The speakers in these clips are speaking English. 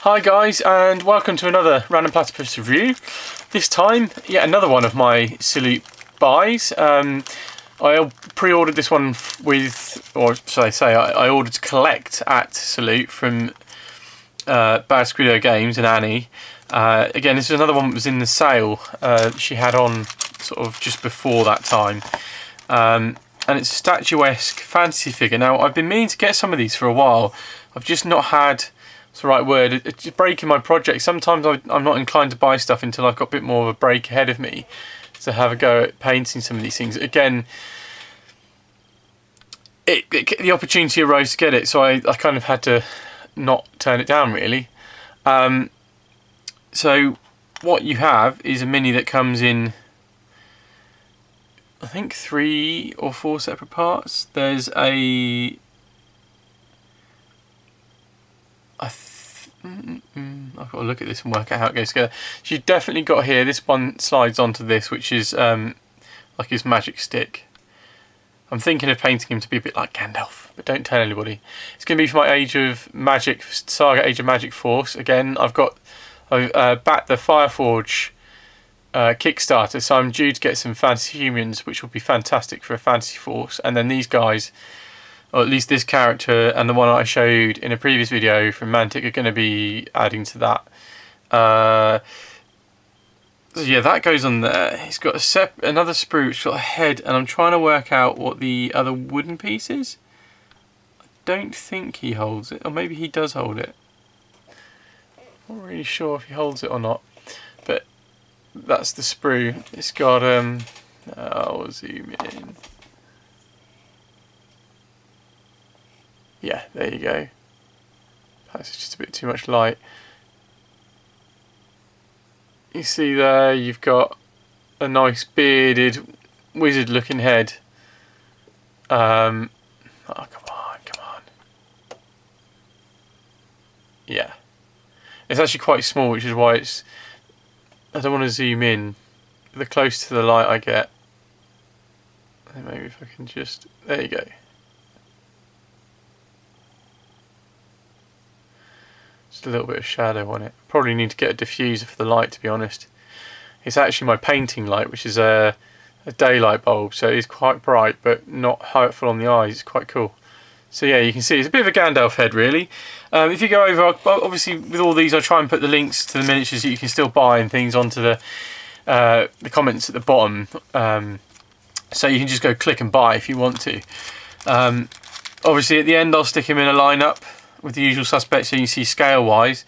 Hi guys, and welcome to another Random Platypus review. This time, yet another one of my Salute buys. I pre-ordered this one with, or should I say, I ordered to collect at Salute from Bad Squiddo Games and Annie. Again, this is another one that was in the sale she had on sort of just before that time. And it's a statuesque fantasy figure. Now, I've been meaning to get some of these for a while. I've just not had... It's the right word. It's just breaking my project. Sometimes I'm not inclined to buy stuff until I've got a bit more of a break ahead of me to have a go at painting some of these things. Again, the opportunity arose to get it, so I kind of had to not turn it down, really. So what you have is a mini that comes in, I think, 3 or 4 separate parts. There's a... I've got to look at this and work out how it goes together. So you've definitely got here, this one slides onto this, which is like his magic stick. I'm thinking of painting him to be a bit like Gandalf, but don't tell anybody. It's going to be for my Age of Magic, Saga Age of Magic Force. Again, I've backed the Fireforge Kickstarter, so I'm due to get some fantasy humans, which will be fantastic for a fantasy force. And then these guys, or at least this character and the one I showed in a previous video from Mantic, are going to be adding to that. So yeah, that goes on there. He's got another sprue which got a head, and I'm trying to work out what the other wooden piece is. I don't think he holds it, or maybe he does hold it. Not really sure if he holds it or not, but that's the sprue. It's got I'll zoom in. Yeah, there you go. That's just a bit too much light. You see there, you've got a nice bearded, wizard-looking head. Oh, come on. Yeah. It's actually quite small, which is why it's... I don't want to zoom in. The closer to the light I get... Maybe if I can just... There you go. Just a little bit of shadow on it. Probably need to get a diffuser for the light, to be honest. It's actually my painting light, which is a daylight bulb, so it is quite bright, but not hurtful on the eyes. It's quite cool. So yeah, you can see it's a bit of a Gandalf head, really. If you go over, obviously with all these, I try and put the links to the miniatures that you can still buy and things onto the comments at the bottom, so you can just go click and buy if you want to. Obviously at the end, I'll stick him in a lineup with the usual suspects, so you can see scale wise,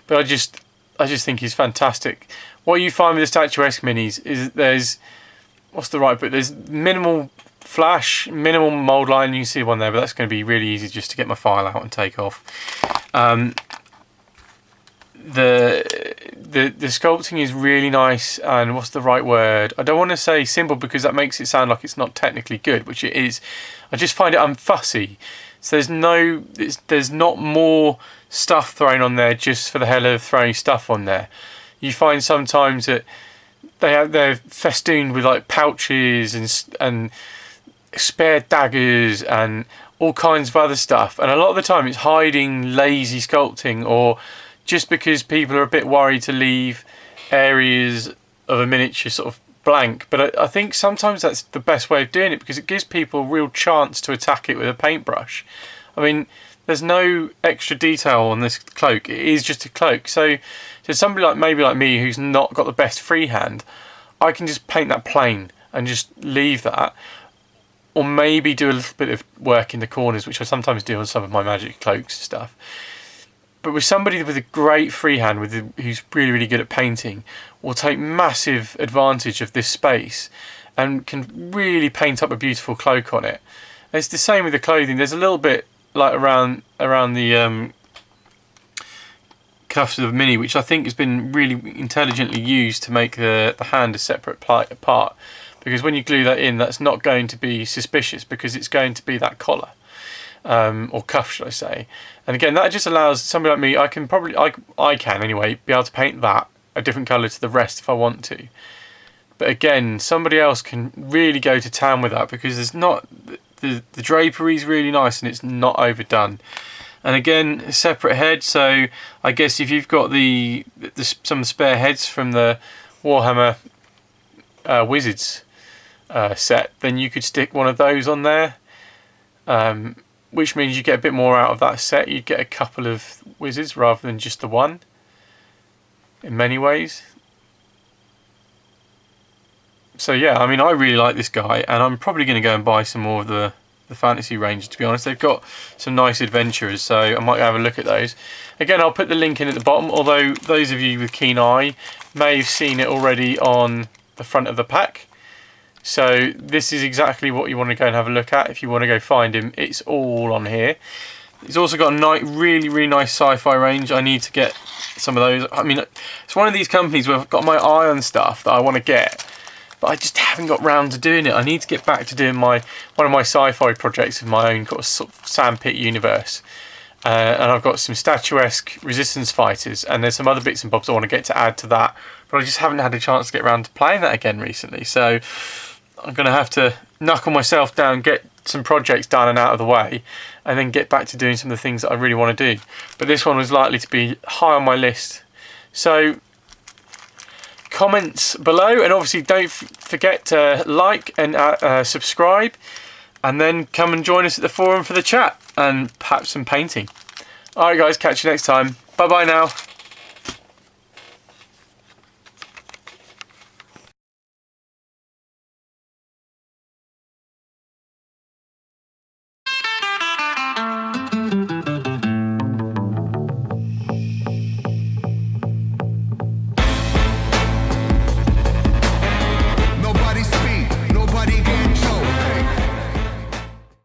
but I just think he's fantastic. What you find with the Statuesque minis is that there's, what's the right bit, there's minimal flash, minimal mould line. You can see one there, but that's going to be really easy just to get my file out and take off. The sculpting is really nice, and what's the right word, I don't want to say simple because that makes it sound like it's not technically good, which it is. I just find it unfussy. So there's not more stuff thrown on there just for the hell of throwing stuff on there. You find sometimes that they're festooned with like pouches and spare daggers and all kinds of other stuff. And a lot of the time it's hiding lazy sculpting, or just because people are a bit worried to leave areas of a miniature sort of blank. But I think sometimes that's the best way of doing it, because it gives people a real chance to attack it with a paintbrush. I mean, there's no extra detail on this cloak. It is just a cloak. So somebody like maybe like me who's not got the best freehand, I can just paint that plain and just leave that, or maybe do a little bit of work in the corners, which I sometimes do on some of my magic cloaks and stuff. But with somebody with a great freehand, who's really, really good at painting, will take massive advantage of this space and can really paint up a beautiful cloak on it. And it's the same with the clothing. There's a little bit like around the cuffs of the mini, which I think has been really intelligently used to make the hand a separate part. Because when you glue that in, that's not going to be suspicious, because it's going to be that collar. Or cuff, should I say. And again, that just allows somebody like me, I can anyway, be able to paint that a different colour to the rest if I want to. But again, somebody else can really go to town with that, because there's not, the drapery is really nice and it's not overdone. And again, separate head. So I guess if you've got some spare heads from the Warhammer Wizards set, then you could stick one of those on there, which means you get a bit more out of that set. You get a couple of wizards rather than just the one in many ways. So yeah, I mean, I really like this guy, and I'm probably going to go and buy some more of the fantasy range, to be honest. They've got some nice adventurers, so I might have a look at those. Again, I'll put the link in at the bottom, although those of you with keen eye may have seen it already on the front of the pack. So this is exactly what you want to go and have a look at if you want to go find him. It's all on here. He's also got a really nice sci-fi range. I need to get some of those. I mean, it's one of these companies where I've got my eye on stuff that I want to get, but I just haven't got round to doing it. I need to get back to doing one of my sci-fi projects of my own sort of sandpit universe. And I've got some statuesque resistance fighters, and there's some other bits and bobs I want to get to add to that, but I just haven't had a chance to get around to playing that again recently. So I'm going to have to knuckle myself down, get some projects done and out of the way, and then get back to doing some of the things that I really want to do. But this one was likely to be high on my list. So comments below, and obviously don't forget to like and subscribe, and then come and join us at the forum for the chat and perhaps some painting. Alright guys, catch you next time. Bye bye now.